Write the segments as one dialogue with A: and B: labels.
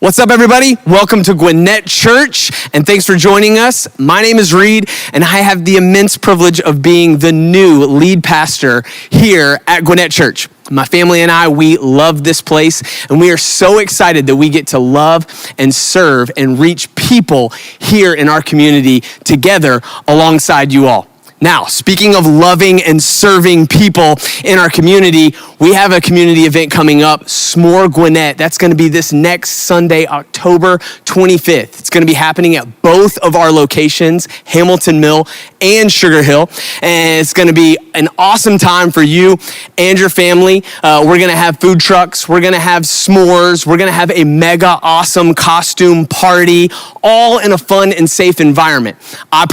A: What's up, everybody? Welcome to Gwinnett Church, and thanks for joining us. My name is Reed, and I have the immense privilege of being the new lead pastor here at Gwinnett Church. My family and I, we love this place, and we are so excited that we get to love and serve and reach people here in our community together alongside you all. Now, speaking of loving and serving people in our community, we have a community event coming up, S'more Gwinnett. That's going to be this next Sunday, October 25th. It's going to be happening at both of our locations, Hamilton Mill and Sugar Hill. And it's going to be an awesome time for you and your family. We're going to have food trucks. We're going to have s'mores. We're going to have a mega awesome costume party, all in a fun and safe environment. I'm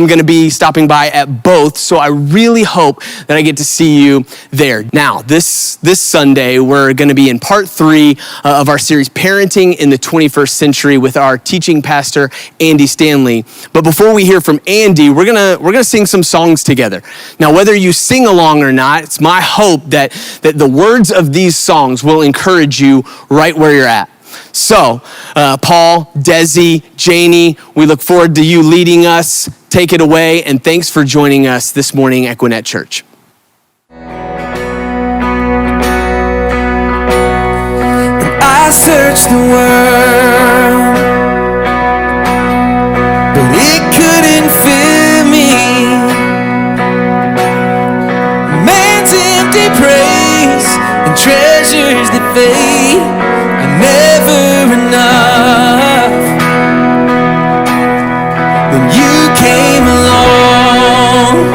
A: going to be stopping by at both, so I really hope that I get to see you there. Now, this Sunday, we're going to be in part 3 of our series, Parenting in the 21st Century, with our teaching pastor, Andy Stanley. But before we hear from Andy, we're gonna sing some songs together. Now, whether you sing along or not, it's my hope that the words of these songs will encourage you right where you're at. So, Paul, Desi, Janie, we look forward to you leading us. Take it away, and thanks for joining us this morning at Gwinnett Church.
B: I searched the world, but it couldn't fill me. Man's empty praise and treasures that fade are never enough. When you came along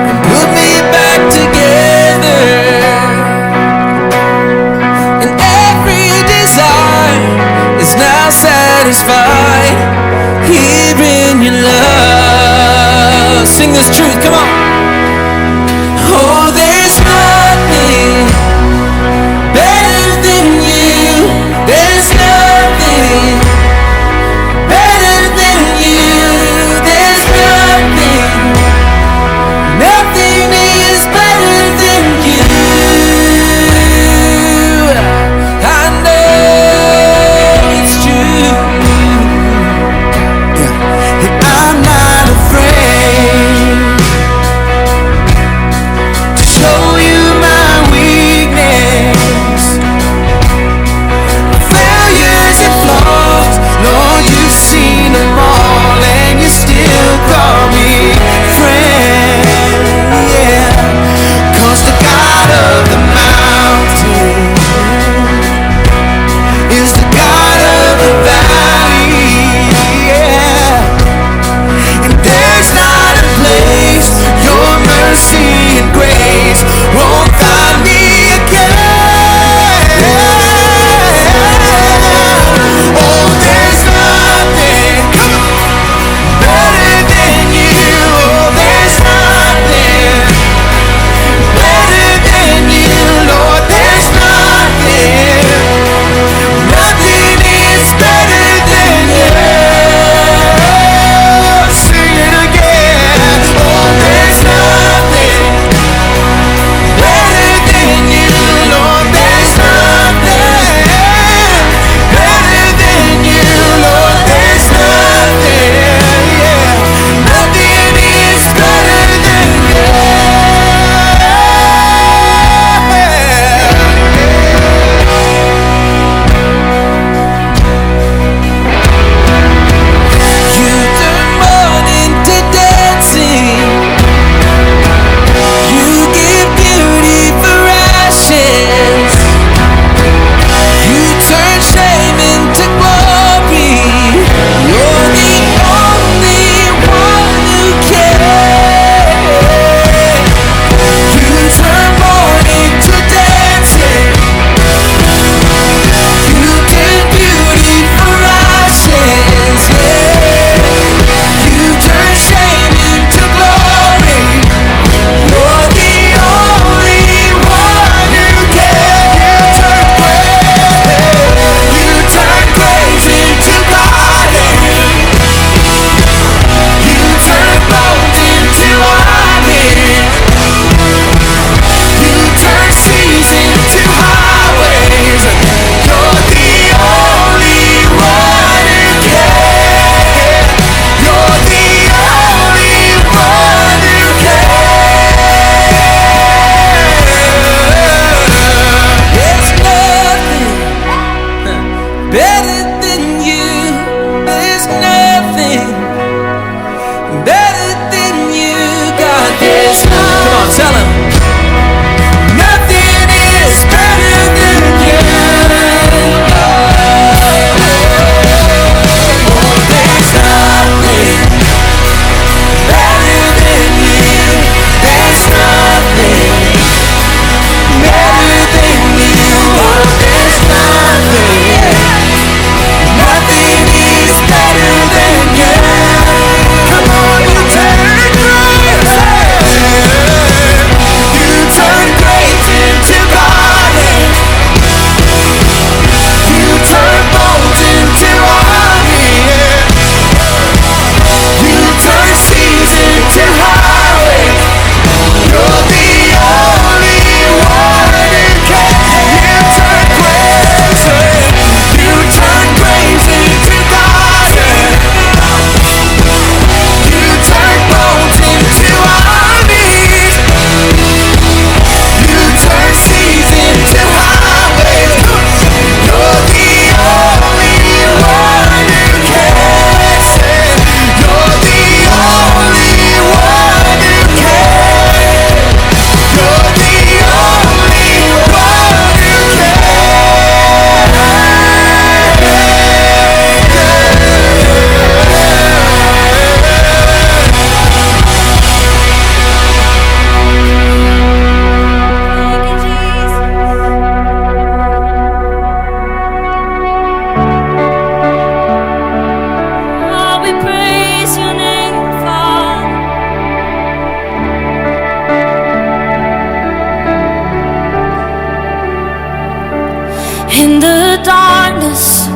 B: and put me back together, and every desire is now satisfied here in your love. Sing this truth, come on. Oh, there's nothing better than you. There's nothing better than you. There's nothing is better than you. I know it's true. Yeah. And I'm not afraid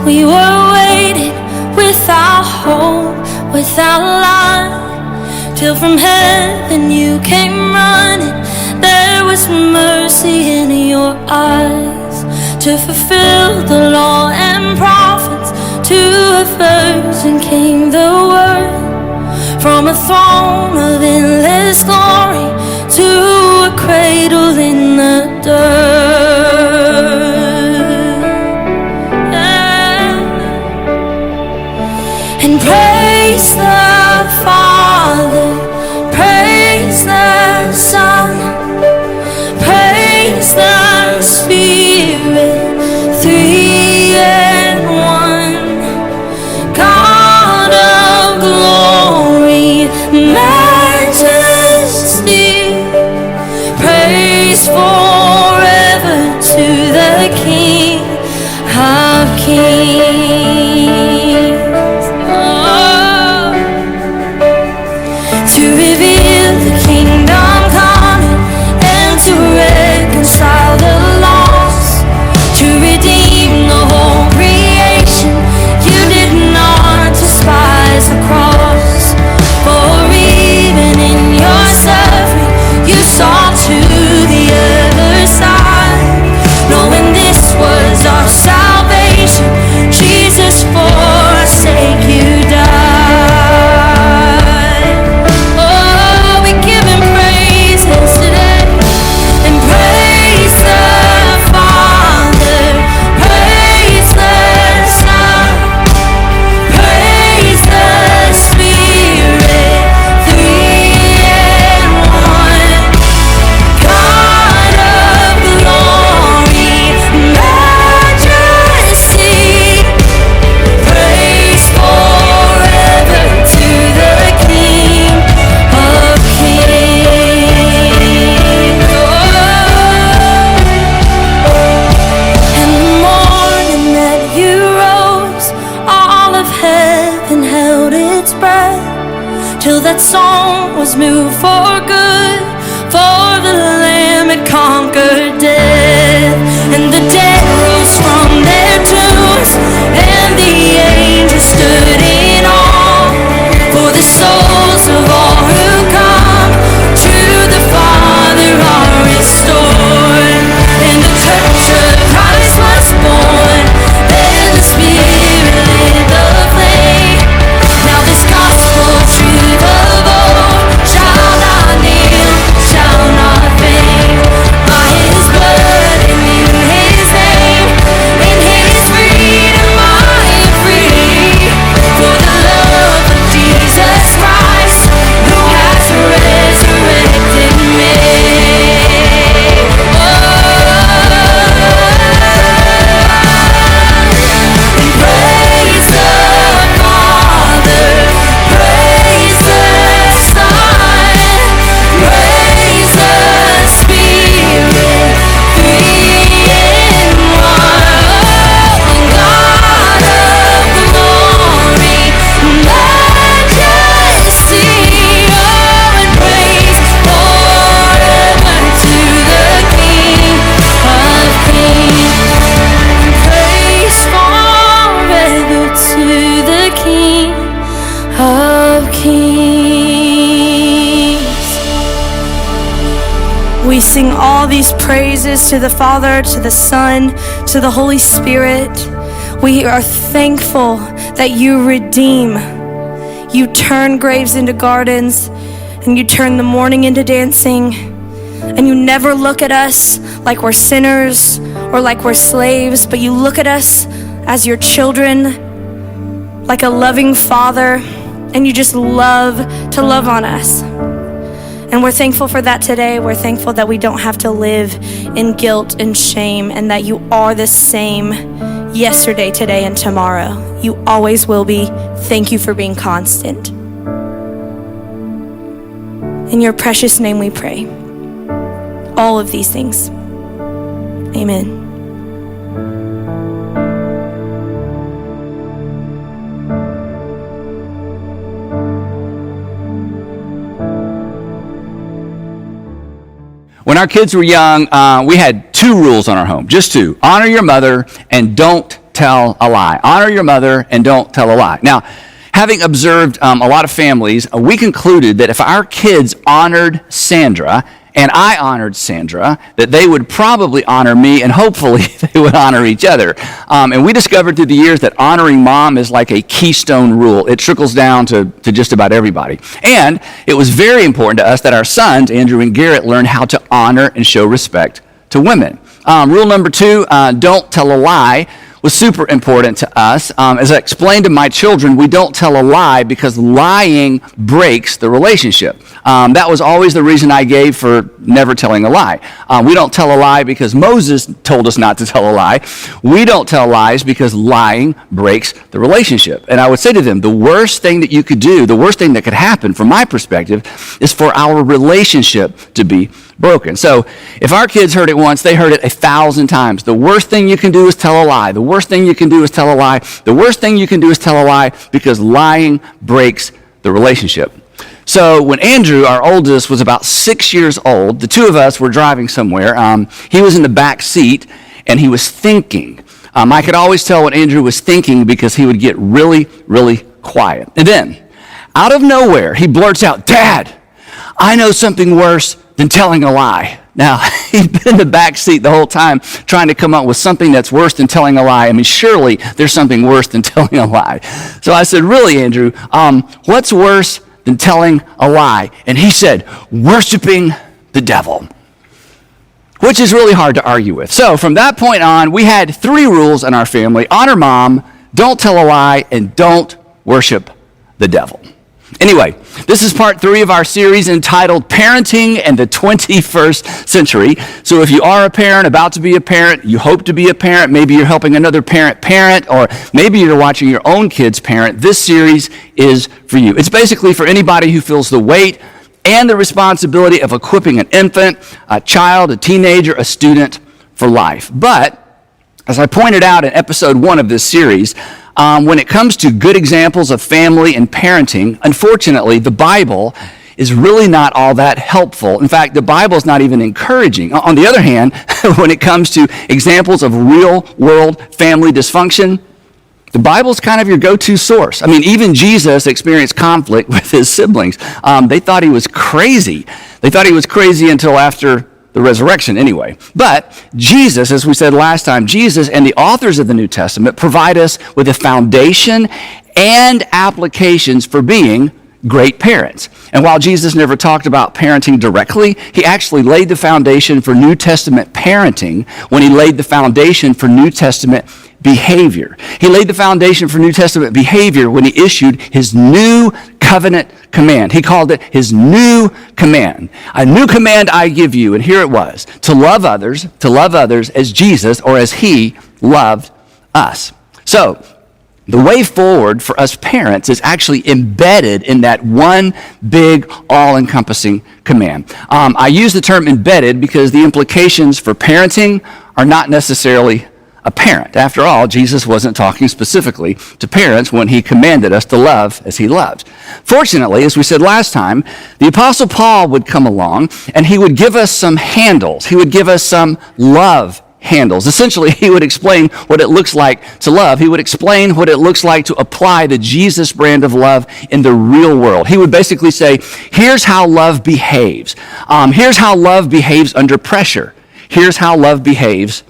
B: We were waiting without hope, without light, till from heaven you came running. There was mercy in your eyes to fulfill the law and prophets. To a virgin came the word, from a throne of endless glory to a cradle in the dirt. And praise the Father, praise the Son, praise the Spirit, three and one. God of glory, majesty, praise forever to the King of Kings. To reveal the kingdom coming and to reconcile the lost, to redeem the whole creation. You did not despise the cross, for even in your suffering you saw to the other side, knowing this was our salvation. Jesus, for our sake you died. Till that song was moved for good, for the Lamb had conquered death, and the dead rose from their tombs, and the angels stood in awe, for the souls of all who come to the Father are restored, and the church of Christ was born, and the Spirit lit the flame. Now this gospel truth of old shall not kneel, shall not fade. By His blood and in His name, in His freedom I am free. For the love of Jesus Christ, who has resurrected me. And praise the Father, praise the Son, praise the Spirit, three in one. God of glory, majesty, oh, and praise forever to the King of Kings. Praise forever to the King of Kings. We sing all these praises to the Father, to the Son, to the Holy Spirit. We are thankful that you redeem. You turn graves into gardens, and you turn the mourning into dancing. And you never look at us like we're sinners or like we're slaves, but you look at us as your children, like a loving Father, and you just love to love on us. And we're thankful for that today. We're thankful that we don't have to live in guilt and shame, and that you are the same yesterday, today, and tomorrow. You always will be. Thank you for being constant. In your precious name we pray all of these things. Amen.
C: When our kids were young, we had two rules on our home, just two. Honor your mother and don't tell a lie. Honor your mother and don't tell a lie. Now, having observed a lot of families, we concluded that if our kids honored Sandra and I honored Sandra, that they would probably honor me and hopefully they would honor each other. And we discovered through the years that honoring mom is like a keystone rule. It trickles down to just about everybody. And it was very important to us that our sons, Andrew and Garrett, learn how to honor and show respect to women. Rule number 2, don't tell a lie, was super important to us. As I explained to my children, we don't tell a lie because lying breaks the relationship. That was always the reason I gave for never telling a lie. We don't tell a lie because Moses told us not to tell a lie. We don't tell lies because lying breaks the relationship. And I would say to them, the worst thing that you could do, the worst thing that could happen from my perspective, is for our relationship to be broken. So if our kids heard it once, they heard it 1,000 times. The worst thing you can do is tell a lie. The worst thing you can do is tell a lie. The worst thing you can do is tell a lie because lying breaks the relationship. So when Andrew, our oldest, was about 6 years old, the two of us were driving somewhere. He was in the back seat and he was thinking. I could always tell what Andrew was thinking because he would get really, really quiet. And then, out of nowhere, he blurts out, "Dad, I know something worse than telling a lie." Now, he'd been in the back seat the whole time trying to come up with something that's worse than telling a lie. I mean, surely there's something worse than telling a lie. So I said, "Really, Andrew, what's worse than telling a lie?" And he said, "Worshiping the devil," which is really hard to argue with. So from that point on, we had 3 rules in our family: honor mom, don't tell a lie, and don't worship the devil. Anyway, this is part 3 of our series entitled Parenting and the 21st Century. So if you are a parent, about to be a parent, you hope to be a parent, maybe you're helping another parent, or maybe you're watching your own kids parent, this series is for you. It's basically for anybody who feels the weight and the responsibility of equipping an infant, a child, a teenager, a student for life. But as I pointed out in episode 1 of this series, when it comes to good examples of family and parenting, unfortunately, the Bible is really not all that helpful. In fact, the Bible is not even encouraging. On the other hand, when it comes to examples of real-world family dysfunction, the Bible's kind of your go-to source. I mean, even Jesus experienced conflict with his siblings. They thought he was crazy. They thought he was crazy until after the resurrection anyway. But Jesus, as we said last time, Jesus and the authors of the New Testament provide us with a foundation and applications for being great parents. And while Jesus never talked about parenting directly, he actually laid the foundation for New Testament parenting when he laid the foundation for New Testament behavior. He laid the foundation for New Testament behavior when he issued his new covenant command. He called it his new command. "A new command I give you," and here it was, to love others as Jesus or as he loved us. So, the way forward for us parents is actually embedded in that one big, all-encompassing command. I use the term embedded because the implications for parenting are not necessarily apparent. After all, Jesus wasn't talking specifically to parents when he commanded us to love as he loved. Fortunately, as we said last time, the Apostle Paul would come along and he would give us some handles. He would give us some love handles. Essentially, he would explain what it looks like to love. He would explain what it looks like to apply the Jesus brand of love in the real world. He would basically say, here's how love behaves. Here's how love behaves under pressure. Here's how love behaves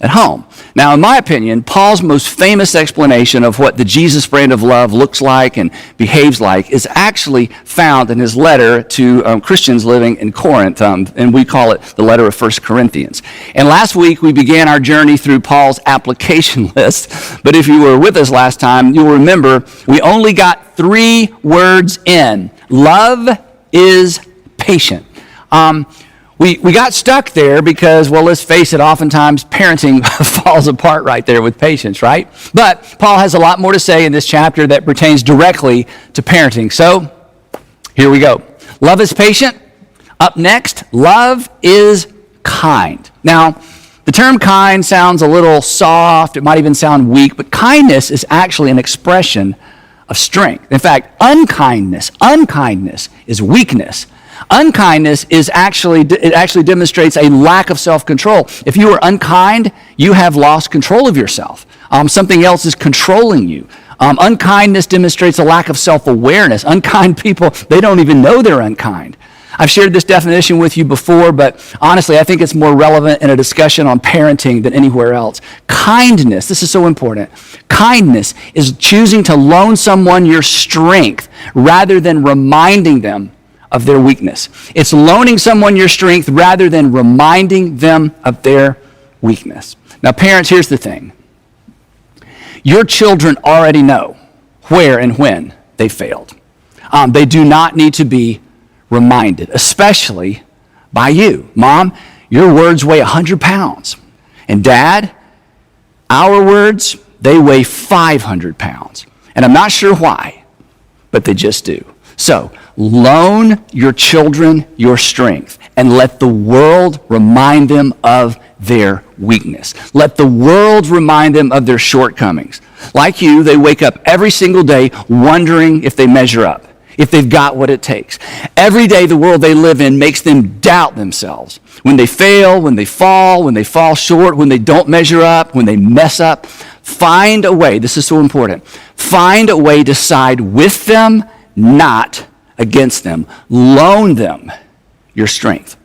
C: at home. Now, in my opinion, Paul's most famous explanation of what the Jesus brand of love looks like and behaves like is actually found in his letter to Christians living in Corinth, and we call it the letter of 1 Corinthians. And last week, we began our journey through Paul's application list, but if you were with us last time, you'll remember we only got 3 words in. Love is patient. We got stuck there because, well, let's face it, oftentimes parenting falls apart right there with patience, right? But Paul has a lot more to say in this chapter that pertains directly to parenting. So, here we go. Love is patient. Up next, love is kind. Now, the term kind sounds a little soft. It might even sound weak, but kindness is actually an expression of strength. In fact, unkindness is weakness. Unkindness actually demonstrates a lack of self-control. If you are unkind, you have lost control of yourself. Something else is controlling you. Unkindness demonstrates a lack of self-awareness. Unkind people, they don't even know they're unkind. I've shared this definition with you before, but honestly, I think it's more relevant in a discussion on parenting than anywhere else. Kindness, this is so important. Kindness is choosing to loan someone your strength rather than reminding them of their weakness. It's loaning someone your strength rather than reminding them of their weakness. Now, parents, here's the thing. Your children already know where and when they failed. They do not need to be reminded, especially by you. Mom, your words weigh 100 pounds. And Dad, our words, they weigh 500 pounds. And I'm not sure why, but they just do. So, loan your children your strength and let the world remind them of their weakness. Let the world remind them of their shortcomings. Like you, they wake up every single day wondering if they measure up, if they've got what it takes. Every day the world they live in makes them doubt themselves. When they fail, when they fall short, when they don't measure up, when they mess up, find a way, this is so important, find a way to side with them, not against them. Loan them your strength.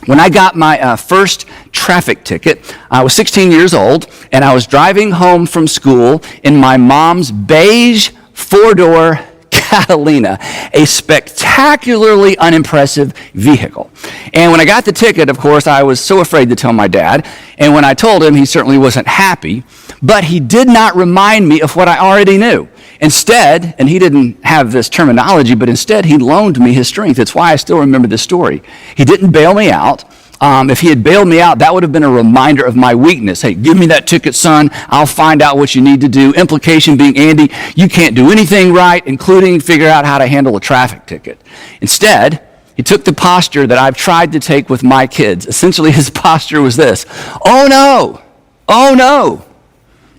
C: When I got my first traffic ticket, I was 16 years old, and I was driving home from school in my mom's beige four-door Catalina, a spectacularly unimpressive vehicle. And when I got the ticket, of course, I was so afraid to tell my dad. And when I told him, he certainly wasn't happy, but he did not remind me of what I already knew. Instead, and he didn't have this terminology, but instead he loaned me his strength. It's why I still remember this story. He didn't bail me out. If he had bailed me out, that would have been a reminder of my weakness. Hey, give me that ticket, son. I'll find out what you need to do. Implication being, Andy, you can't do anything right, including figure out how to handle a traffic ticket. Instead, he took the posture that I've tried to take with my kids. Essentially, his posture was this: oh no, oh no,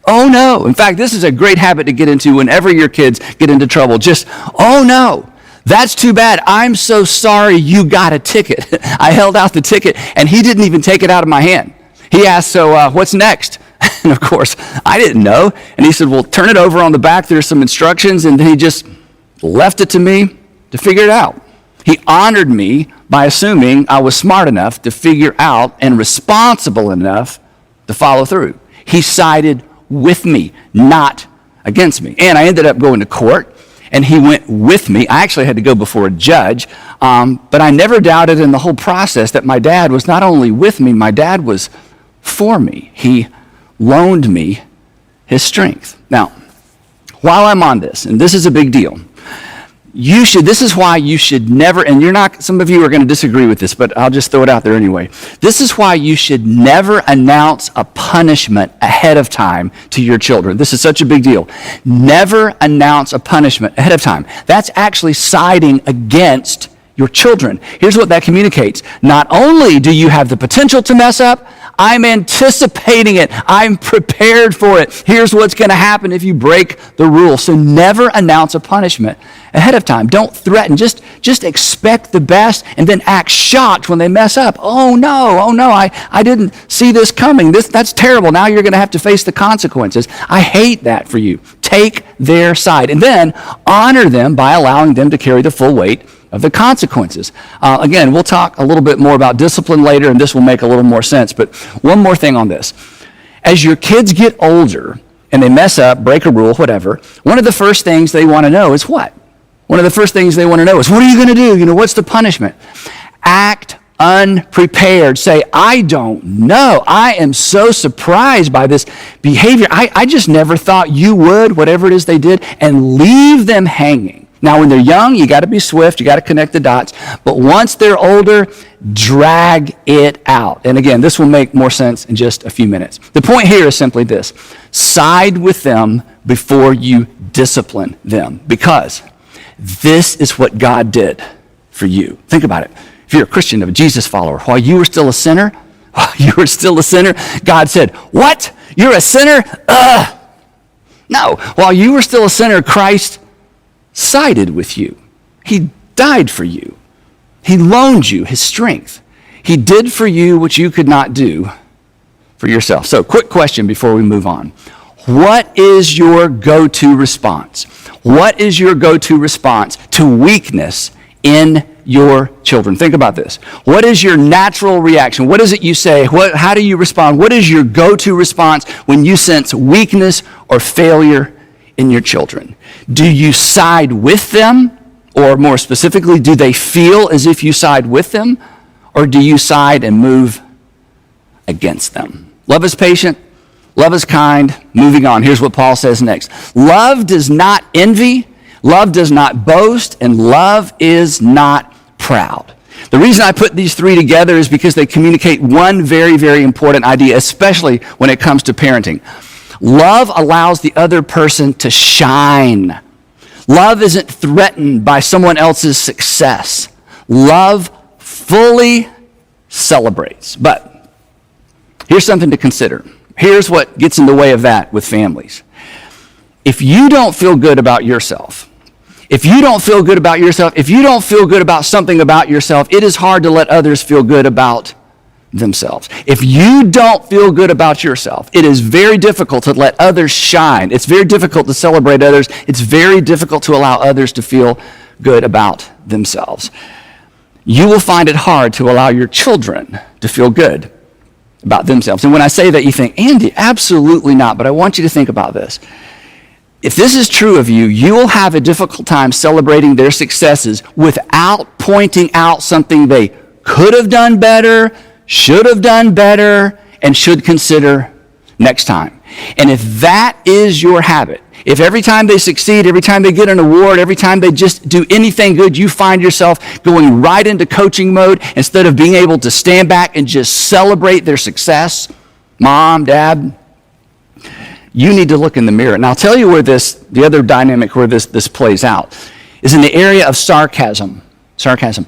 C: oh no. In fact, this is a great habit to get into whenever your kids get into trouble. Just, oh no. That's too bad. I'm so sorry you got a ticket. I held out the ticket, and he didn't even take it out of my hand. He asked, so what's next? And of course, I didn't know. And he said, well, turn it over on the back. There's some instructions. And then he just left it to me to figure it out. He honored me by assuming I was smart enough to figure out and responsible enough to follow through. He sided with me, not against me. And I ended up going to court. And he went with me. I actually had to go before a judge, but I never doubted in the whole process that my dad was not only with me, my dad was for me. He loaned me his strength. Now, while I'm on this, and this is a big deal, this is why you should never, and some of you are going to disagree with this, but I'll just throw it out there anyway. This is why you should never announce a punishment ahead of time to your children. This is such a big deal. Never announce a punishment ahead of time. That's actually siding against your children. Here's what that communicates. Not only do you have the potential to mess up, I'm anticipating it. I'm prepared for it. Here's what's going to happen if you break the rule. So never announce a punishment ahead of time. Don't threaten. Just expect the best and then act shocked when they mess up. Oh no, I didn't see this coming. That's terrible. Now you're going to have to face the consequences. I hate that for you. Take their side and then honor them by allowing them to carry the full weight of the consequences. Again, we'll talk a little bit more about discipline later, and this will make a little more sense. But one more thing on this. As your kids get older and they mess up, break a rule, whatever, one of the first things they want to know is what? One of the first things they want to know is, what are you going to do? What's the punishment? Act unprepared. Say, I don't know. I am so surprised by this behavior. I just never thought you would, whatever it is they did, and leave them hanging. Now, when they're young, you got to be swift. You got to connect the dots. But once they're older, drag it out. And again, this will make more sense in just a few minutes. The point here is simply this. Side with them before you discipline them, because this is what God did for you. Think about it. If you're a Christian, a Jesus follower, while you were still a sinner, God said, what? You're a sinner? No. While you were still a sinner, Christ sided with you. He died for you. He loaned you his strength. He did for you what you could not do for yourself. So, quick question before we move on. What is your go-to response? What is your go-to response to weakness in your children? Think about this. What is your natural reaction? What is it you say? How do you respond? What is your go-to response when you sense weakness or failure in your children? Do you side with them? Or more specifically, do they feel as if you side with them? Or do you side and move against them? Love is patient. Love is kind. Moving on. Here's what Paul says next. Love does not envy. Love does not boast. And love is not proud. The reason I put these three together is because they communicate one very, very important idea, especially when it comes to parenting. Love allows the other person to shine. Love isn't threatened by someone else's success. Love fully celebrates. But here's something to consider. Here's what gets in the way of that with families. If you don't feel good about yourself, if you don't feel good about yourself, if you don't feel good about something about yourself, it is hard to let others feel good about themselves. If you don't feel good about yourself, it is very difficult to let others shine. It's very difficult to celebrate others. It's very difficult to allow others to feel good about themselves. You will find it hard to allow your children to feel good about themselves. And when I say that, you think, Andy, absolutely not. But I want you to think about this. If this is true of you, you will have a difficult time celebrating their successes without pointing out something they could have done better, should have done better, and should consider next time. And if that is your habit, if every time they succeed, every time they get an award, every time they just do anything good, you find yourself going right into coaching mode instead of being able to stand back and just celebrate their success, mom, dad, you need to look in the mirror. And I'll tell you where the other dynamic where this plays out is in the area of sarcasm. Sarcasm.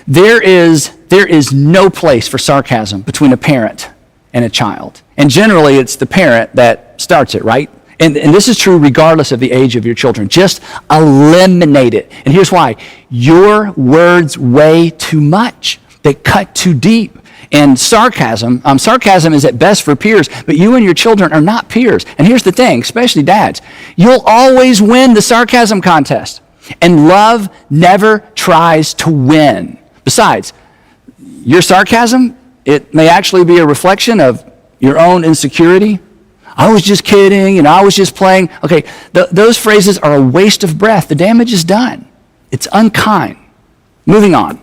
C: There is no place for sarcasm between a parent and a child. And generally, it's the parent that starts it, right? And this is true regardless of the age of your children. Just eliminate it. And here's why. Your words weigh too much. They cut too deep. And sarcasm is at best for peers, but you and your children are not peers. And here's the thing, especially dads. You'll always win the sarcasm contest. And love never tries to win. Besides, your sarcasm, it may actually be a reflection of your own insecurity. I was just kidding, I was just playing. Okay, those phrases are a waste of breath. The damage is done. It's unkind. Moving on.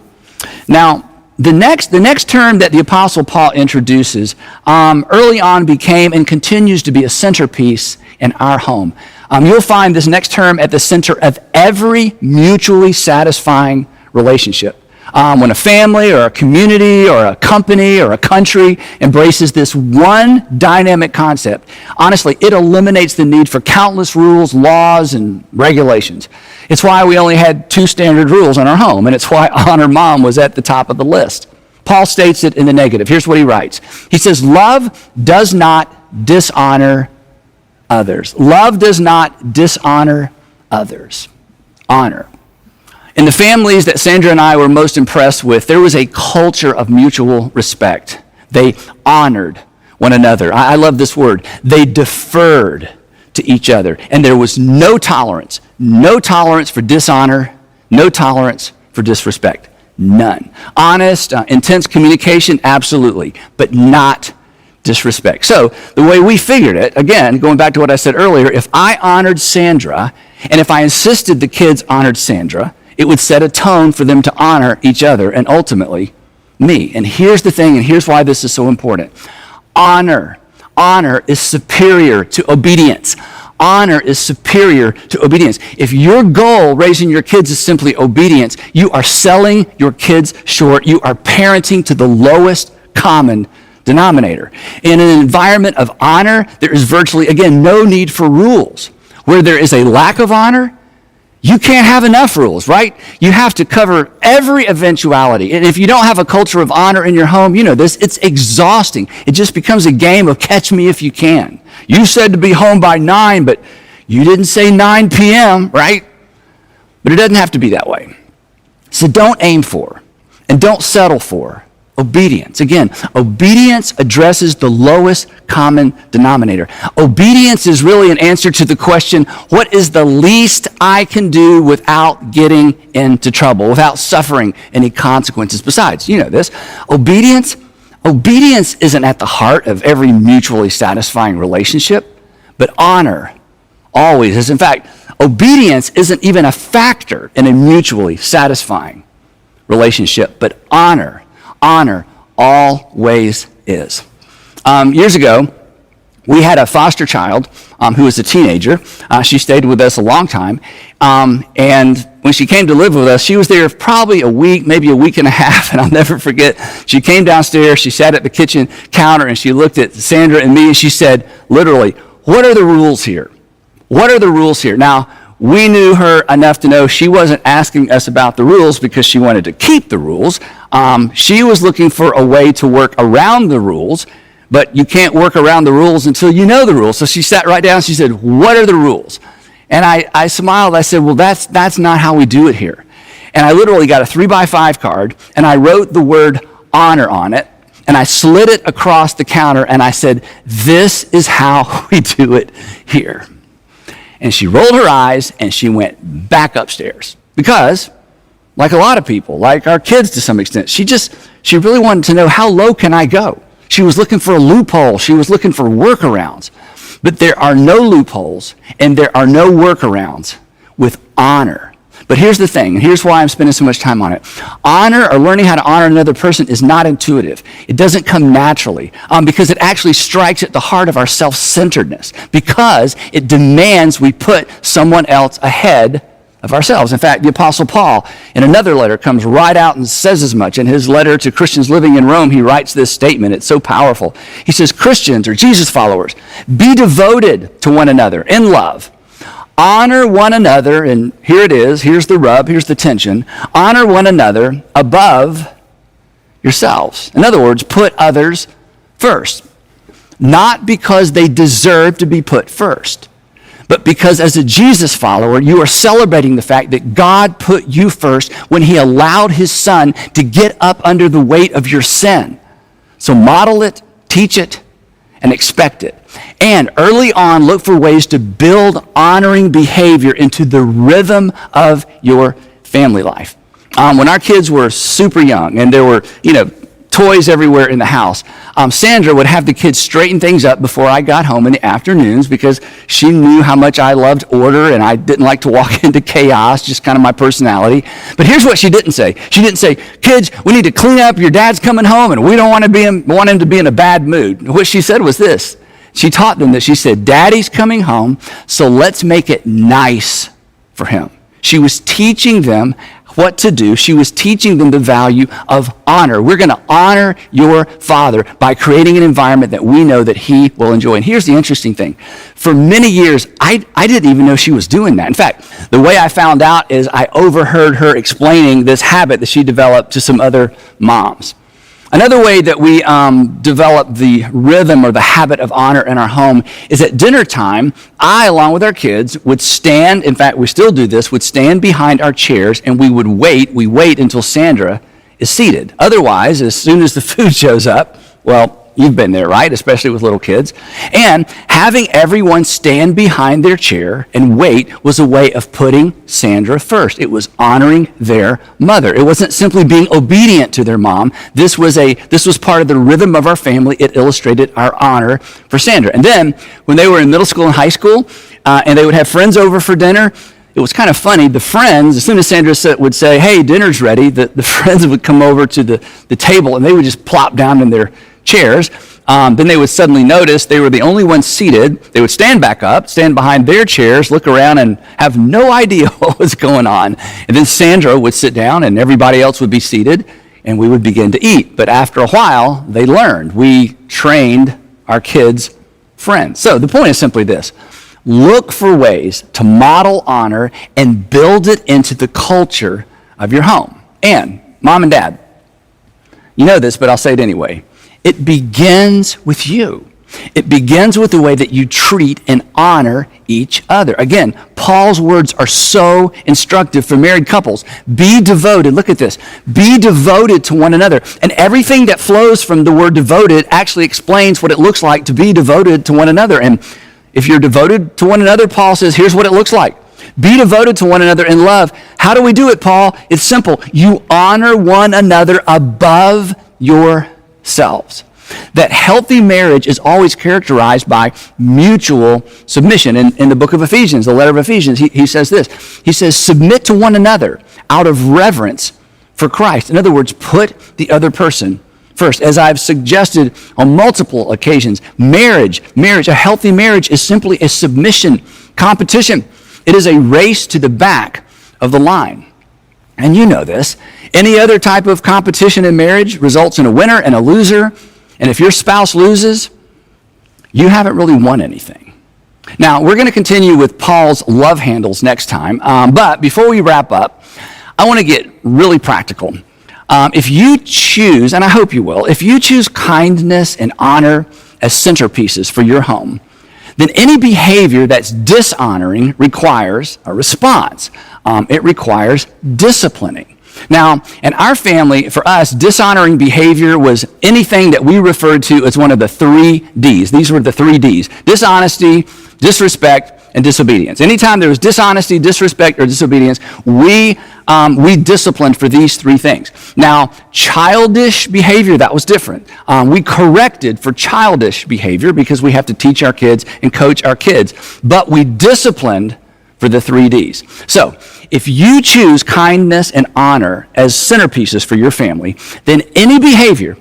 C: Now, the next term that the Apostle Paul introduces early on became and continues to be a centerpiece in our home. You'll find this next term at the center of every mutually satisfying relationship. When a family or a community or a company or a country embraces this one dynamic concept, honestly, it eliminates the need for countless rules, laws, and regulations. It's why we only had 2 standard rules in our home, and it's why honor mom was at the top of the list. Paul states it in the negative. Here's what he writes. He says, love does not dishonor others. Love does not dishonor others. Honor. In the families that Sandra and I were most impressed with, there was a culture of mutual respect. They honored one another. I love this word. They deferred to each other. And there was no tolerance for dishonor, no tolerance for disrespect. None. Honest, intense communication, absolutely, but not disrespect. So the way we figured it, again, going back to what I said earlier, if I honored Sandra, and if I insisted the kids honored Sandra, it would set a tone for them to honor each other and ultimately me. And here's the thing, and here's why this is so important. Honor is superior to obedience. Honor is superior to obedience. If your goal raising your kids is simply obedience, you are selling your kids short. You are parenting to the lowest common denominator. In an environment of honor, there is virtually, again, no need for rules. Where there is a lack of honor, you can't have enough rules, right? You have to cover every eventuality. And if you don't have a culture of honor in your home, you know this, it's exhausting. It just becomes a game of catch me if you can. You said to be home by 9, but you didn't say 9 p.m., right? But it doesn't have to be that way. So don't aim for, and don't settle for, Obedience. Again, obedience addresses the lowest common denominator. Obedience is really an answer to the question, what is the least I can do without getting into trouble, without suffering any consequences? Besides, you know this, obedience isn't at the heart of every mutually satisfying relationship, but honor always is. In fact, obedience isn't even a factor in a mutually satisfying relationship, but honor always is. Years ago, we had a foster child who was a teenager. She stayed with us a long time. And when she came to live with us, she was there probably a week, maybe a week and a half, and I'll never forget. She came downstairs, she sat at the kitchen counter, and she looked at Sandra and me, and she said, literally, "What are the rules here? What are the rules here?" Now, we knew her enough to know she wasn't asking us about the rules because she wanted to keep the rules. She was looking for a way to work around the rules, but you can't work around the rules until you know the rules. So she sat right down and she said, "What are the rules?" And I smiled. I said, "Well, that's not how we do it here." And I literally got a 3x5 card, and I wrote the word honor on it, and I slid it across the counter, and I said, "This is how we do it here." And she rolled her eyes and she went back upstairs because, like a lot of people, like our kids to some extent, she really wanted to know, how low can I go? She was looking for a loophole. She was looking for workarounds. But there are no loopholes and there are no workarounds with honor. But here's the thing, and here's why I'm spending so much time on it. Honor, or learning how to honor another person, is not intuitive. It doesn't come naturally because it actually strikes at the heart of our self-centeredness, because it demands we put someone else ahead of ourselves. In fact, the Apostle Paul, in another letter, comes right out and says as much. In his letter to Christians living in Rome, he writes this statement. It's so powerful. He says, "Christians, or Jesus followers, be devoted to one another in love. Honor one another," and here it is, here's the rub, here's the tension. Honor one another above yourselves. In other words, put others first. Not because they deserve to be put first, but because as a Jesus follower, you are celebrating the fact that God put you first when he allowed his son to get up under the weight of your sin. So model it, teach it, and expect it. And early on, look for ways to build honoring behavior into the rhythm of your family life. When our kids were super young and there were, toys everywhere in the house, Sandra would have the kids straighten things up before I got home in the afternoons because she knew how much I loved order and I didn't like to walk into chaos, just kind of my personality. But here's what she didn't say. She didn't say, "Kids, we need to clean up, your dad's coming home and we don't want him to be in a bad mood." What she said was this. She taught them that. She said, "Daddy's coming home, so let's make it nice for him." She was teaching them what to do. She was teaching them the value of honor. We're going to honor your father by creating an environment that we know that he will enjoy. And here's the interesting thing. For many years, I didn't even know she was doing that. In fact, the way I found out is I overheard her explaining this habit that she developed to some other moms. Another way that we develop the rhythm or the habit of honor in our home is at dinner time, I, along with our kids, would stand, in fact, we still do this, would stand behind our chairs and we wait until Sandra is seated. Otherwise, as soon as the food shows up, well, you've been there, right? Especially with little kids. And having everyone stand behind their chair and wait was a way of putting Sandra first. It was honoring their mother. It wasn't simply being obedient to their mom. This was part of the rhythm of our family. It illustrated our honor for Sandra. And then when they were in middle school and high school, and they would have friends over for dinner, it was kind of funny. The friends, as soon as Sandra would say, "Hey, dinner's ready," the friends would come over to the table and they would just plop down in their chairs. Then they would suddenly notice they were the only ones seated. They would stand back up, stand behind their chairs, look around, and have no idea what was going on. And then Sandra would sit down, and everybody else would be seated, and we would begin to eat. But after a while, they learned. We trained our kids' friends. So the point is simply this. Look for ways to model honor and build it into the culture of your home. And mom and dad, you know this, but I'll say it anyway. It begins with you. It begins with the way that you treat and honor each other. Again, Paul's words are so instructive for married couples. Be devoted. Look at this. Be devoted to one another. And everything that flows from the word devoted actually explains what it looks like to be devoted to one another. And if you're devoted to one another, Paul says, here's what it looks like. Be devoted to one another in love. How do we do it, Paul? It's simple. You honor one another above yourselves. That healthy marriage is always characterized by mutual submission. In the book of Ephesians, the letter of Ephesians, he says this. He says, submit to one another out of reverence for Christ. In other words, put the other person first. As I've suggested on multiple occasions, marriage, a healthy marriage is simply a submission competition. It is a race to the back of the line. And you know this. Any other type of competition in marriage results in a winner and a loser. And if your spouse loses, you haven't really won anything. Now, we're going to continue with Paul's love handles next time. But before we wrap up, I want to get really practical. If you choose, and I hope you will, if you choose kindness and honor as centerpieces for your home, then any behavior that's dishonoring requires a response. It requires disciplining. Now, in our family, for us, dishonoring behavior was anything that we referred to as one of the 3 Ds. These were the 3 Ds: dishonesty, disrespect, and disobedience. Anytime there was dishonesty, disrespect, or disobedience, we disciplined for these 3 things. Now, childish behavior, that was different. We corrected for childish behavior because we have to teach our kids and coach our kids, but we disciplined for the 3 Ds. So, if you choose kindness and honor as centerpieces for your family, then any behavior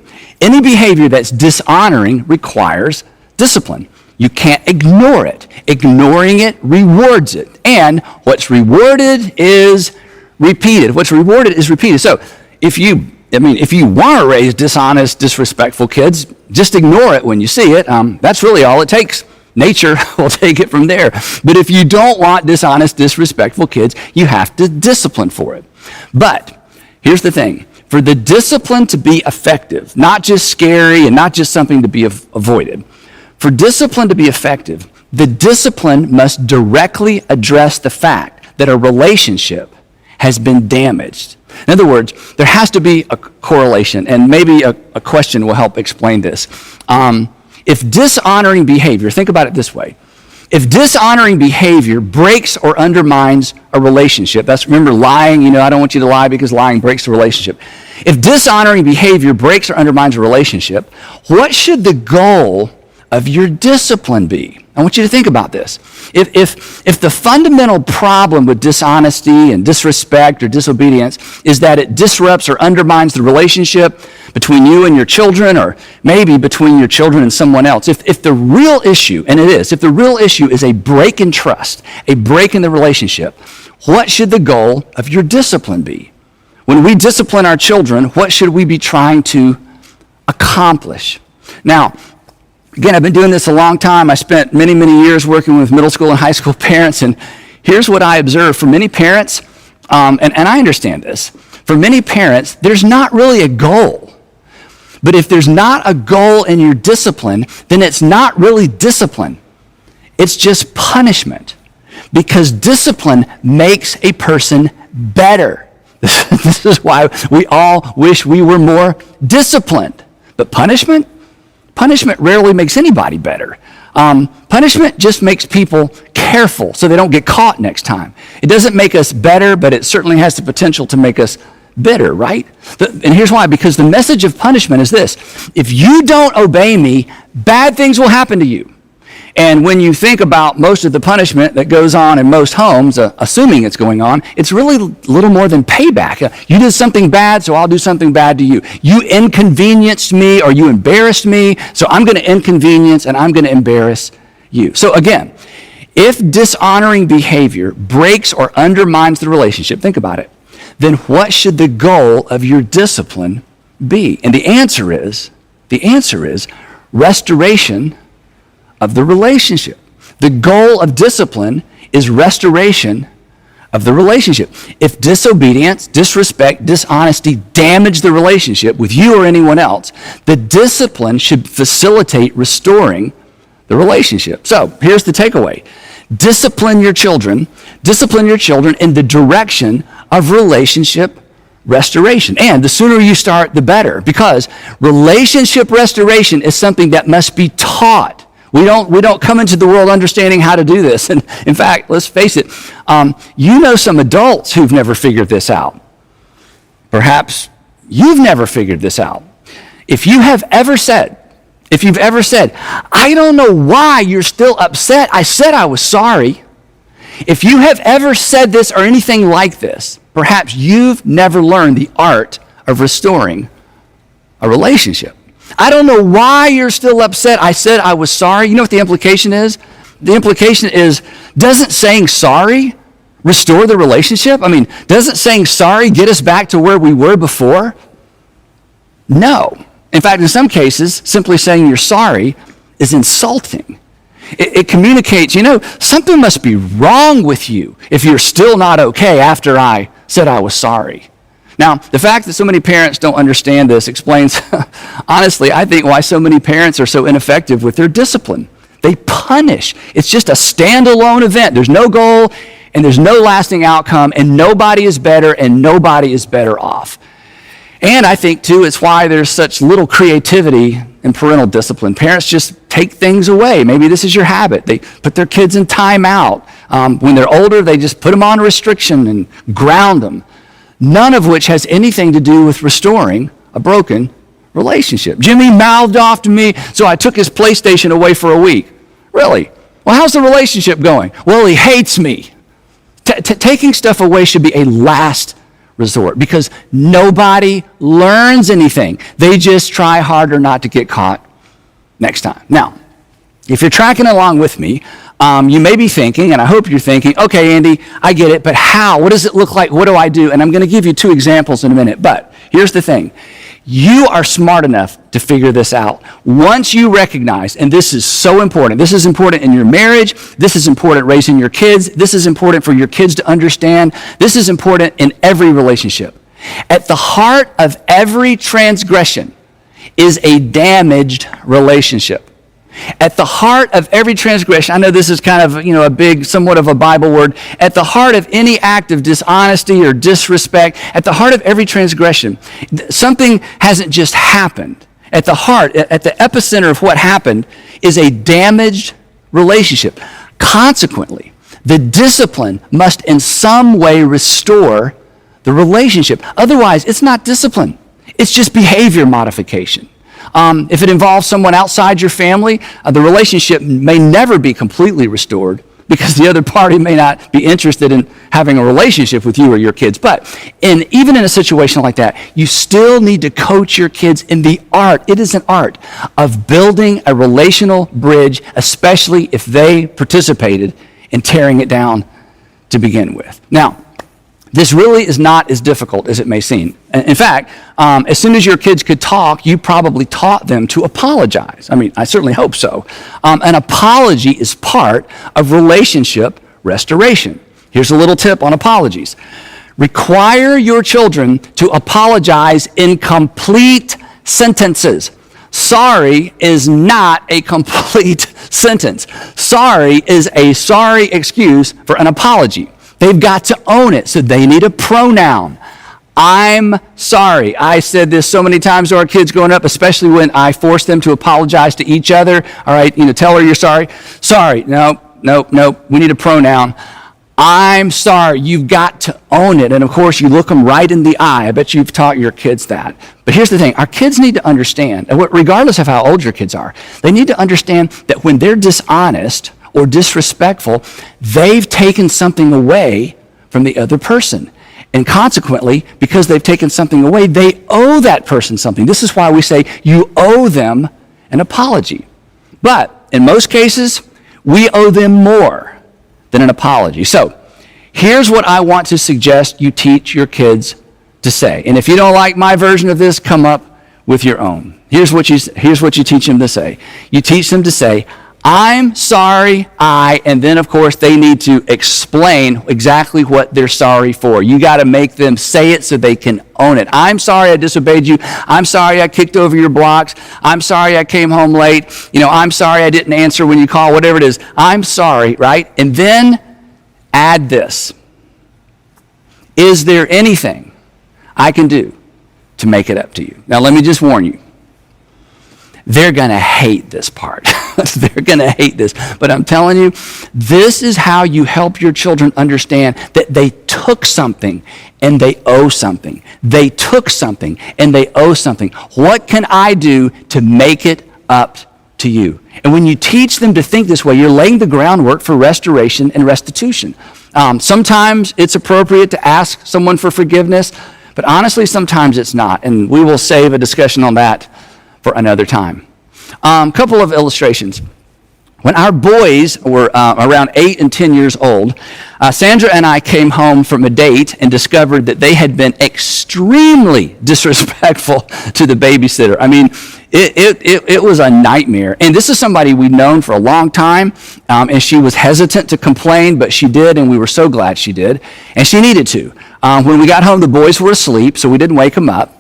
C: that's dishonoring requires discipline. You can't ignore it. Ignoring it rewards it. And what's rewarded is repeated. What's rewarded is repeated. So if you want to raise dishonest, disrespectful kids, just ignore it when you see it. That's really all it takes. Nature will take it from there. But if you don't want dishonest, disrespectful kids, you have to discipline for it. But here's the thing. For the discipline to be effective, not just scary and not just something to be avoided, for discipline to be effective, the discipline must directly address the fact that a relationship has been damaged. In other words, there has to be a correlation, and maybe a question will help explain this. If dishonoring behavior, think about it this way. If dishonoring behavior breaks or undermines a relationship, remember lying, I don't want you to lie because lying breaks the relationship. If dishonoring behavior breaks or undermines a relationship, what should the goal of your discipline be? I want you to think about this. If the fundamental problem with dishonesty and disrespect or disobedience is that it disrupts or undermines the relationship between you and your children, or maybe between your children and someone else, if the real issue, and it is, if the real issue is a break in trust, a break in the relationship, what should the goal of your discipline be? When we discipline our children, what should we be trying to accomplish? Now, again, I've been doing this a long time. I spent many, many years working with middle school and high school parents, and here's what I observed. For many parents, and I understand this, for many parents, there's not really a goal. But if there's not a goal in your discipline, then it's not really discipline. It's just punishment. Because discipline makes a person better. This is why we all wish we were more disciplined. But punishment rarely makes anybody better. Punishment just makes people careful so they don't get caught next time. It doesn't make us better, but it certainly has the potential to make us bitter, right? And here's why. Because the message of punishment is this. If you don't obey me, bad things will happen to you. And when you think about most of the punishment that goes on in most homes, assuming it's going on, it's really little more than payback. You did something bad, so I'll do something bad to you. You inconvenienced me or you embarrassed me, so I'm going to inconvenience and I'm going to embarrass you. So again, if dishonoring behavior breaks or undermines the relationship, think about it, then what should the goal of your discipline be? And the answer is restoration of the relationship. The goal of discipline is restoration of the relationship. If disobedience, disrespect, dishonesty damage the relationship with you or anyone else, the discipline should facilitate restoring the relationship. So here's the takeaway. Discipline your children in the direction of relationship restoration. And the sooner you start, the better, because relationship restoration is something that must be taught. We don't come into the world understanding how to do this. And in fact, let's face it, you know some adults who've never figured this out. Perhaps you've never figured this out. If you've ever said, I don't know why you're still upset. I said I was sorry. If you have ever said this or anything like this, perhaps you've never learned the art of restoring a relationship. I don't know why you're still upset. I said I was sorry. You know what the implication is? The implication is, doesn't saying sorry restore the relationship? I mean, doesn't saying sorry get us back to where we were before? No. In fact, in some cases, simply saying you're sorry is insulting. It communicates, something must be wrong with you if you're still not okay after I said I was sorry. Now, the fact that so many parents don't understand this explains, honestly, I think why so many parents are so ineffective with their discipline. They punish. It's just a standalone event. There's no goal, and there's no lasting outcome, and nobody is better, and nobody is better off. And I think, too, it's why there's such little creativity in parental discipline. Parents just take things away. Maybe this is your habit. They put their kids in timeout. When they're older, they just put them on a restriction and ground them. None of which has anything to do with restoring a broken relationship. Jimmy mouthed off to me, so I took his PlayStation away for a week. Really? Well, how's the relationship going? Well, he hates me. Taking stuff away should be a last resort because nobody learns anything. They just try harder not to get caught next time. Now, if you're tracking along with me, you may be thinking, and I hope you're thinking, okay, Andy, I get it, but how? What does it look like? What do I do? And I'm going to give you 2 examples in a minute. But here's the thing. You are smart enough to figure this out. Once you recognize, and this is so important, this is important in your marriage, this is important raising your kids, this is important for your kids to understand, this is important in every relationship. At the heart of every transgression is a damaged relationship. At the heart of every transgression, I know this is kind of, a big, somewhat of a Bible word. At the heart of any act of dishonesty or disrespect, at the heart of every transgression, something hasn't just happened. At the heart, at the epicenter of what happened is a damaged relationship. Consequently, the discipline must in some way restore the relationship. Otherwise, it's not discipline. It's just behavior modification. If it involves someone outside your family, the relationship may never be completely restored because the other party may not be interested in having a relationship with you or your kids. But even in a situation like that, you still need to coach your kids in the art. It is an art of building a relational bridge, especially if they participated in tearing it down to begin with. Now, this really is not as difficult as it may seem. In fact, as soon as your kids could talk, you probably taught them to apologize. I mean, I certainly hope so. An apology is part of relationship restoration. Here's a little tip on apologies. Require your children to apologize in complete sentences. Sorry is not a complete sentence. Sorry is a sorry excuse for an apology. They've got to own it, so they need a pronoun. I'm sorry. I said this so many times to our kids growing up, especially when I forced them to apologize to each other. All right, tell her you're sorry. Sorry. No. We need a pronoun. I'm sorry. You've got to own it. And of course, you look them right in the eye. I bet you've taught your kids that. But here's the thing. Our kids need to understand, regardless of how old your kids are, they need to understand that when they're dishonest or disrespectful, they've taken something away from the other person. And consequently, because they've taken something away, they owe that person something. This is why we say you owe them an apology. But in most cases, we owe them more than an apology. So here's what I want to suggest you teach your kids to say. And if you don't like my version of this, come up with your own. Here's what you teach them to say. You teach them to say, I'm sorry, and then of course they need to explain exactly what they're sorry for. You got to make them say it so they can own it. I'm sorry I disobeyed you. I'm sorry I kicked over your blocks. I'm sorry I came home late. I'm sorry I didn't answer when you called, whatever it is. I'm sorry, right? And then add this. Is there anything I can do to make it up to you? Now let me just warn you. They're going to hate this part. They're going to hate this. But I'm telling you, this is how you help your children understand that they took something and they owe something. They took something and they owe something. What can I do to make it up to you? And when you teach them to think this way, you're laying the groundwork for restoration and restitution. Sometimes it's appropriate to ask someone for forgiveness, but honestly, sometimes it's not. And we will save a discussion on that for another time. Couple of illustrations. When our boys were around 8 and 10 years old, Sandra and I came home from a date and discovered that they had been extremely disrespectful to the babysitter. I mean, it was a nightmare. And this is somebody we'd known for a long time, and she was hesitant to complain, but she did, and we were so glad she did. And she needed to. When we got home, the boys were asleep, so we didn't wake them up.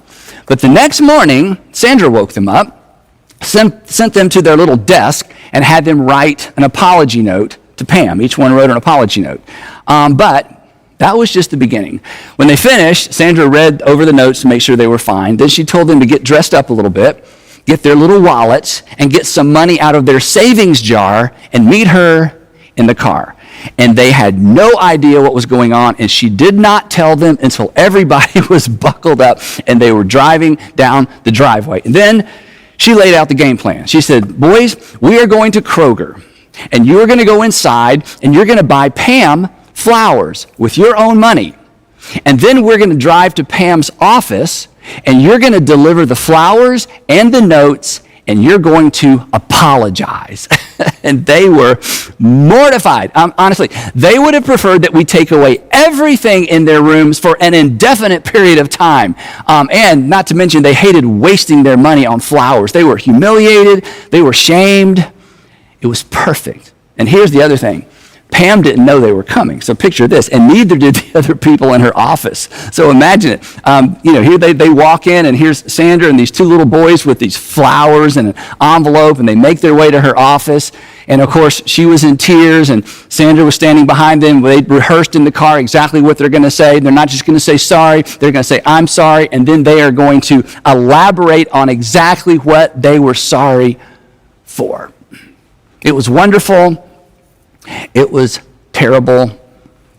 C: But the next morning, Sandra woke them up, sent them to their little desk, and had them write an apology note to Pam. Each one wrote an apology note. But that was just the beginning. When they finished, Sandra read over the notes to make sure they were fine. Then she told them to get dressed up a little bit, get their little wallets, and get some money out of their savings jar and meet her in the car. And they had no idea what was going on, and she did not tell them until everybody was buckled up and they were driving down the driveway. And then she laid out the game plan. She said, boys, we are going to Kroger, and you are going to go inside, and you're going to buy Pam flowers with your own money. And then we're going to drive to Pam's office, and you're going to deliver the flowers and the notes, and you're going to apologize. And they were mortified. Honestly, they would have preferred that we take away everything in their rooms for an indefinite period of time. And not to mention, they hated wasting their money on flowers. They were humiliated. They were shamed. It was perfect. And here's the other thing. Pam didn't know they were coming. So picture this, and neither did the other people in her office. So imagine it. Here they walk in, and here's Sandra and these two little boys with these flowers and an envelope, and they make their way to her office. And of course, she was in tears, and Sandra was standing behind them. They rehearsed in the car exactly what they're going to say. They're not just going to say sorry. They're going to say, I'm sorry, and then they are going to elaborate on exactly what they were sorry for. It was wonderful. It was terrible.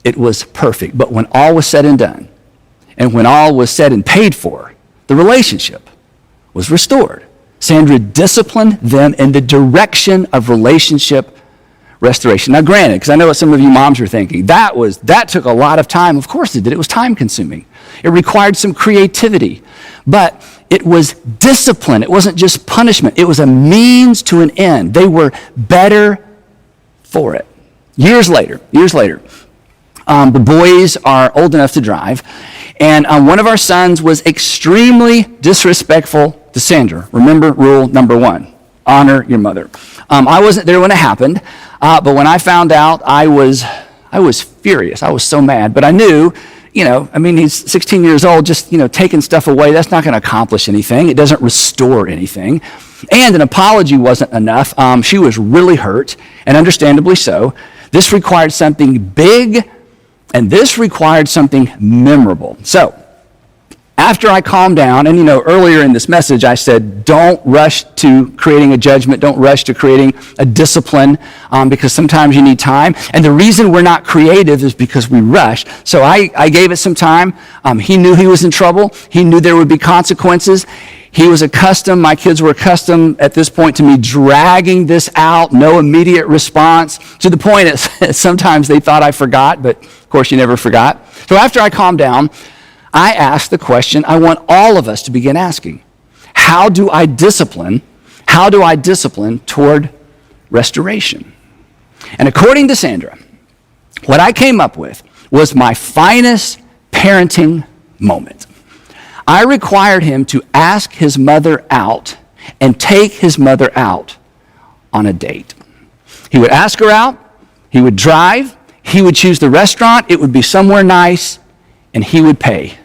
C: It was perfect. But when all was said and done, and when all was said and paid for, the relationship was restored. Sandra disciplined them in the direction of relationship restoration. Now, granted, because I know what some of you moms are thinking, that took a lot of time. Of course it did. It was time consuming. It required some creativity. But it was discipline. It wasn't just punishment. It was a means to an end. They were better for it. Years later, the boys are old enough to drive, and one of our sons was extremely disrespectful to Sandra. Remember rule number 1, honor your mother. I wasn't there when it happened, but when I found out, I was furious. I was so mad, but I knew, he's 16 years old, just, taking stuff away, that's not going to accomplish anything. It doesn't restore anything. And an apology wasn't enough. She was really hurt, and understandably so. This required something big, and this required something memorable. So, after I calmed down, and earlier in this message I said, don't rush to creating a judgment, don't rush to creating a discipline, because sometimes you need time. And the reason we're not creative is because we rush. So I gave it some time. He knew he was in trouble. He knew there would be consequences. My kids were accustomed at this point to me dragging this out, no immediate response, to the point that sometimes they thought I forgot, but of course you never forgot. So after I calmed down, I asked the question I want all of us to begin asking. How do I discipline toward restoration? And according to Sandra, what I came up with was my finest parenting moment. I required him to ask his mother out and take his mother out on a date. He would ask her out, he would drive, he would choose the restaurant, it would be somewhere nice, and he would pay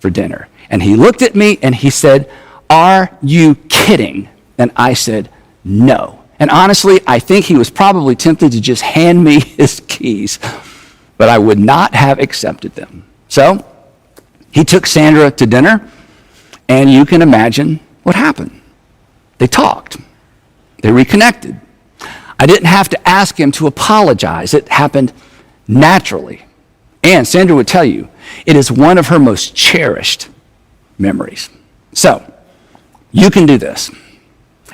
C: for dinner. And he looked at me and he said, "Are you kidding?" And I said, "No." And honestly, I think he was probably tempted to just hand me his keys, but I would not have accepted them. So he took Sandra to dinner, and you can imagine what happened. They talked. They reconnected. I didn't have to ask him to apologize. It happened naturally. And Sandra would tell you, it is one of her most cherished memories. So, you can do this.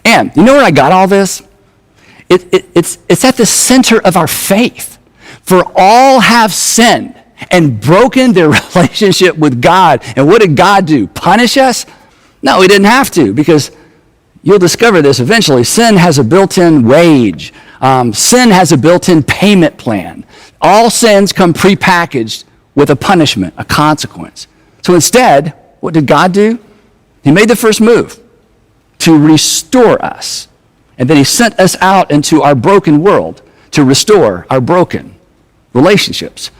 C: And you know where I got all this? It's at the center of our faith. For all have sinned and broken their relationship with God. And what did God do? Punish us? No, he didn't have to, because you'll discover this eventually. Sin has a built-in wage. Sin has a built-in payment plan. All sins come prepackaged with a punishment, a consequence. So instead, what did God do? He made the first move to restore us. And then he sent us out into our broken world to restore our broken relationships.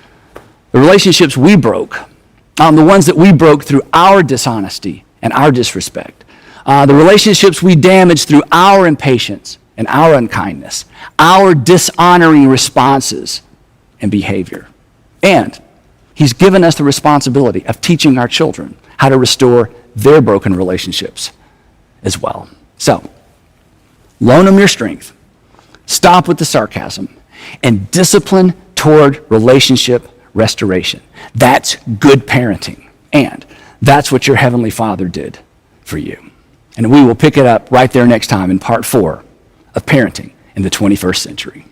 C: The relationships we broke, the ones that we broke through our dishonesty and our disrespect. The relationships we damaged through our impatience and our unkindness, our dishonoring responses and behavior. And he's given us the responsibility of teaching our children how to restore their broken relationships as well. So, loan them your strength, stop with the sarcasm, and discipline toward relationship restoration. That's good parenting, and that's what your Heavenly Father did for you. And we will pick it up right there next time in part 4 of parenting in the 21st century.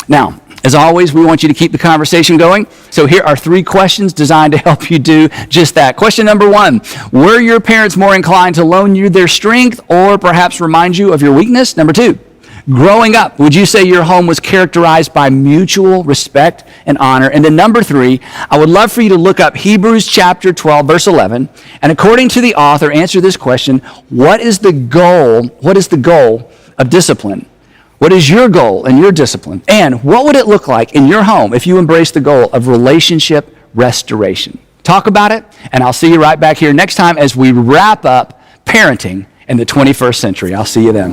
C: Now, as always, we want you to keep the conversation going. So here are 3 questions designed to help you do just that. Question number 1, were your parents more inclined to loan you their strength or perhaps remind you of your weakness? Number 2, growing up, would you say your home was characterized by mutual respect and honor? And then number 3, I would love for you to look up Hebrews chapter 12, verse 11. And according to the author, answer this question: what is the goal? What is the goal of discipline? What is your goal in your discipline? And what would it look like in your home if you embrace the goal of relationship restoration? Talk about it, and I'll see you right back here next time as we wrap up parenting in the 21st century. I'll see you then.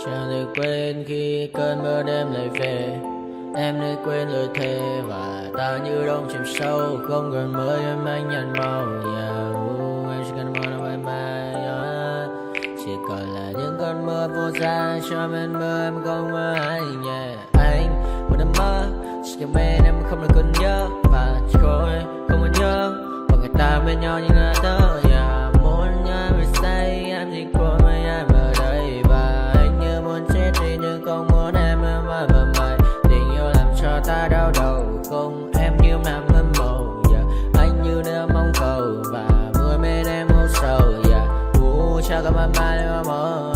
D: Chẳng thể quên khi cơn mưa đêm lại về. Em đã quên lời thề và ta như đông chìm sâu. Không còn mới em anh nhận màu. Em chỉ cần mơ đâu em bay. Chỉ còn là những cơn mưa vô giá. Cho bên mơ em không mơ anh. Anh một đêm mơ chỉ trong bên em không được còn nhớ. Và chỉ có em không còn nhớ. Và người ta bên nhau như ngã tớ. Muốn nhớ về say em chỉ còn với em ở đây. Và anh như muốn chết đi nhưng không muốn em mãi và mãi. Tình yêu làm cho ta đau đầu. Không em như nằm ngân màu. Anh như đang mong cầu. Và mưa bên em ngô sầu. Chắc có mãi mãi nếu mơ.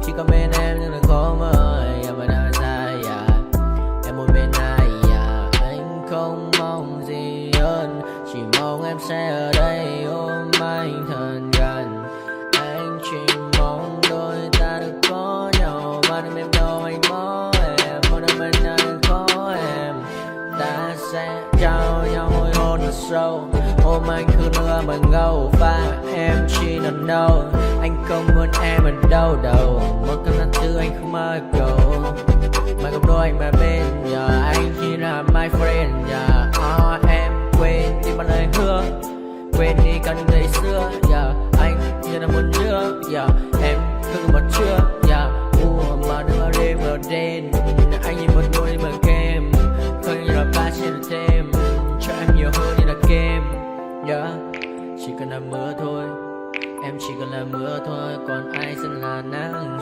D: Chỉ có bên em nhưng đừng có mơ. Mà đang dài em muốn bên ai. Anh không mong gì hơn. Chỉ mong em sẽ ở đây ôm anh thật gần. Anh chỉ mong đôi ta được có nhau. Mà đừng em đâu anh có em. Một đêm bên nào đừng có em. Ta sẽ trao nhau môi hôn thật sâu. Ôm anh cứ nữa mà ngâu. Và em chỉ nằm đâu. Anh không muốn em ở đâu đâu. Một cơn ăn thứ anh không mơ cầu. Mà không đôi anh mà bên giờ. Anh chỉ là my friend em quên đi bao lời hứa. Quên đi cả những ngày xưa Anh như là muốn nhớ em cứ một chưa chỉ cần là mưa thôi, còn ai sẽ là nắng.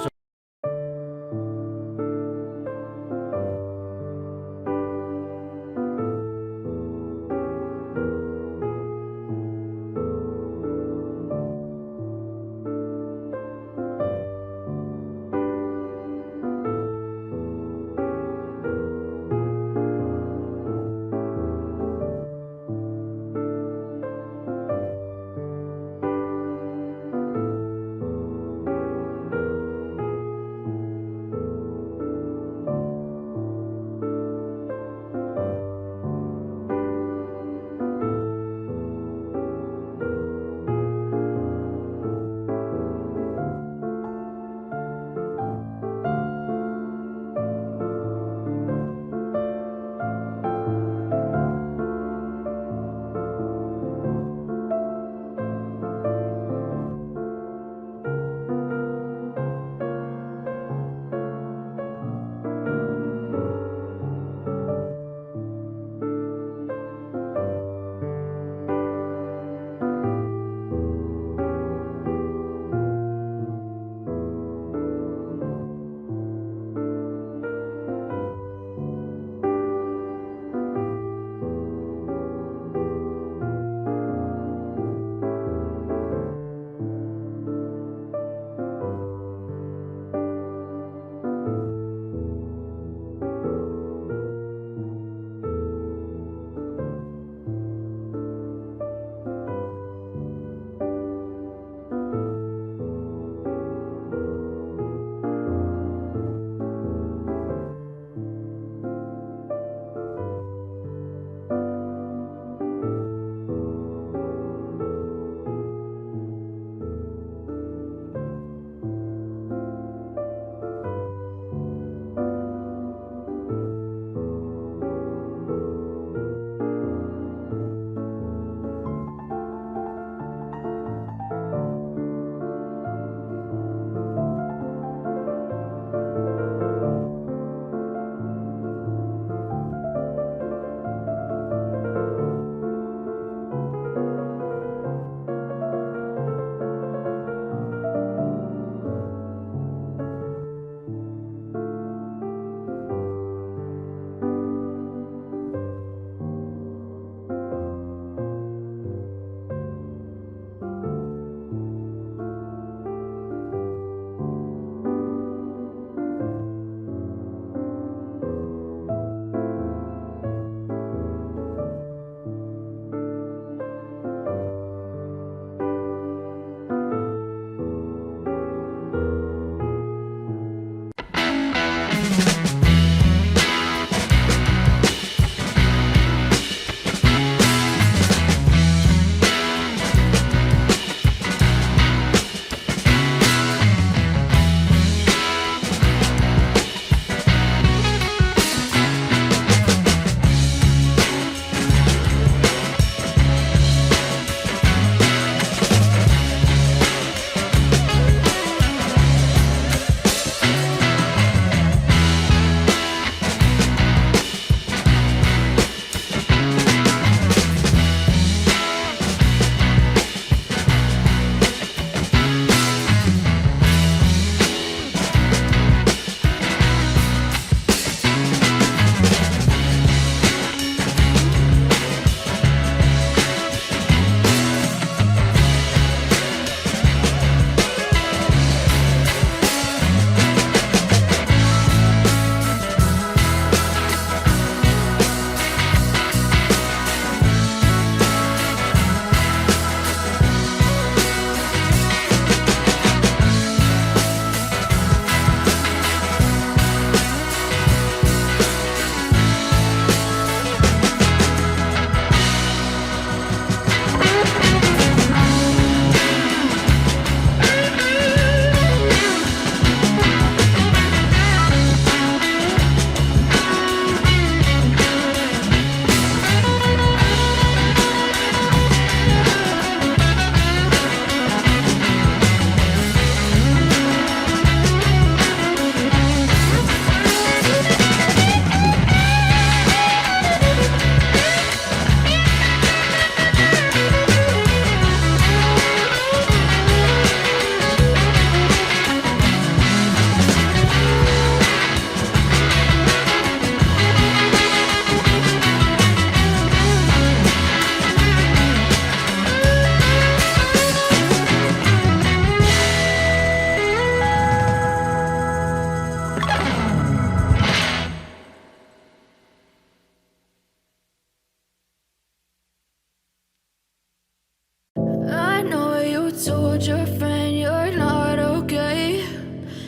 B: told your friend you're not okay.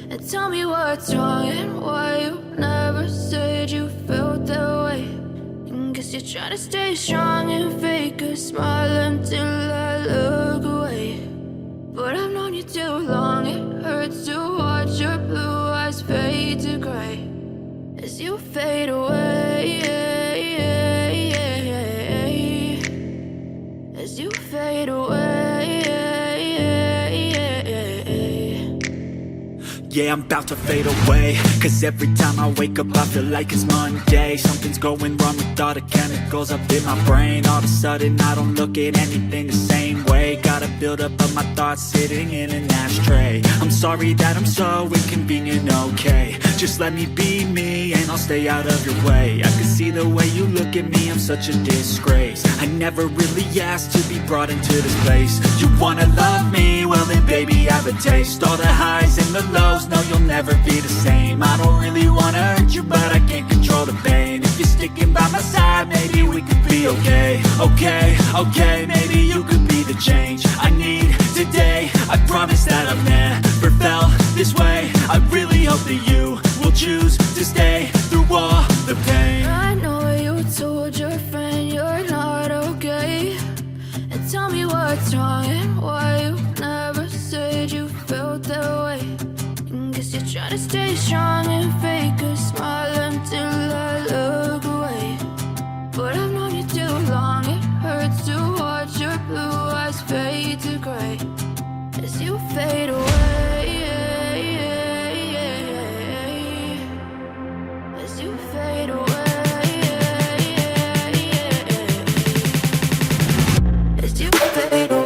B: And tell me what's wrong and why you never said you felt that way. And guess you're trying to stay strong and fake a smile until I look away. But I've known you too long, it hurts to watch your blue eyes fade to gray as you fade away, as you fade away.
E: Yeah, I'm about to fade away, cause every time I wake up I feel like it's Monday. Something's going wrong with all the chemicals up in my brain. All of a sudden I don't look at anything the same way. Gotta build up of my thoughts sitting in an ashtray. I'm sorry that I'm so inconvenient, okay. Just let me be me and I'll stay out of your way. I can see the way you look at me, I'm such a disgrace. I never really asked to be brought into this place. You wanna love me? Well then baby have a taste. All the highs and the lows, no you'll never be the same. I don't really wanna hurt you but I can't control the pain. If you're sticking by my side, maybe we could be okay. Okay, maybe you could be the change I need today. I promise that I've never felt this way. I really hope that you will choose to stay through all the pain.
B: I know you told your friend you're not okay. And tell me what's wrong and why you never said you felt that way. And guess you're trying to stay strong and fake a smile until I look away. But I've known you too long, it hurts to watch your blue eyes fade to gray as you fade away, as you fade away, as you fade away.